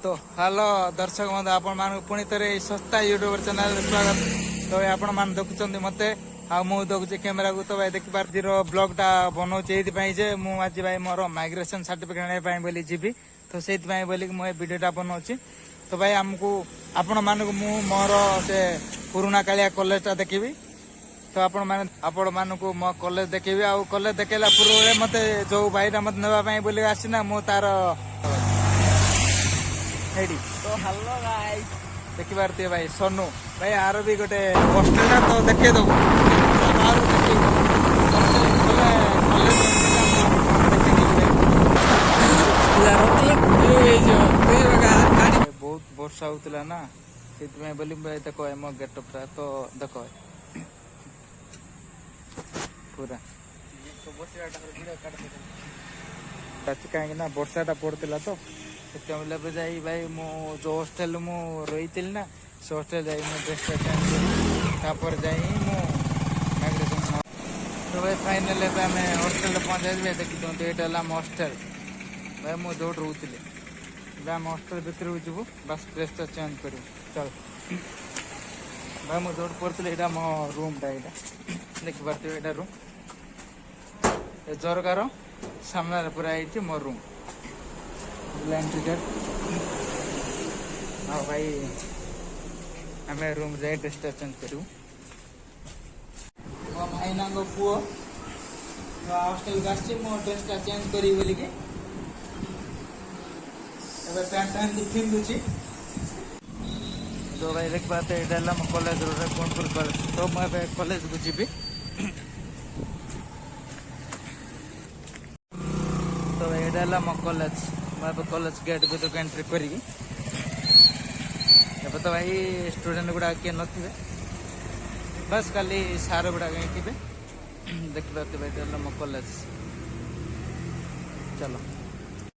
तो हेलो दर्शक बंधु आपण मान पुणी थे सस्ता यूट्यूबर चैनल स्वागत। तो आपण मान देखुं मत देखुचे कैमेरा को। तो भाई देखी पार्टी ब्लॉगटा बनाऊे ये मुझे भाई मोर माइग्रेशन सर्टिफिकेट आने बोली जी। तो से बोलिक मुझे वीडियोटा बनाऊँ। तो भाई आमको आपण मानक मोर से पुराना कालिया कॉलेजटा देखी। तो आपण मानक मो कॉलेज देखी आ कॉलेज देखला पूर्व मत जो भाईटा मत नापी बोल आसना मु तार तो हेलो गाइस देखी पारती भाई सोनू भाई आर भी गोटे हॉस्टेल तो देखे दो बहुत वर्षा होता ना से बोली देख मो गेटअप तो देख पूरा कहीं वर्षाटा पड़ता तो जाई भाई मु जो हॉस्टेल मु रही थी ना से हॉस्टेल जाई मु ड्रेस चेंज कर जाई मु माइग्रेशन। तो भाई फाइनल आम हॉस्टेल पहुंचे देखी तो ये हॉस्टेल भाई मु जो रोली आम हॉस्टेल भितर जीवु बस ड्रेस चेंज कर चल भाई मु जो पढ़ी यहाँ मो रूमटा यहाँ देखी पार्थ यहाँ रूम झरकार सामने पूरा ये मो रूम हाँ भाई आम रूम जाए ड्रेस चेंज करूँ। भाईना पुओ हॉस्टेल को आसी मो ड्रेसटा चेंज करी बोलिक पैंट पैंट पिंधुची। तो भाई देख पाते यहाँ मो कॉलेज गुणपुर कॉलेज। तो मुझे कॉलेज को जी। तो यहाँ मो कॉलेज मैं कॉलेज गेट भी तो एंट्री करी। तो भाई स्टूडेंट गुड़ा किए नथिबे बस खाली सार गुड़ा थे देखी पाते भाई मो कॉलेज चलो।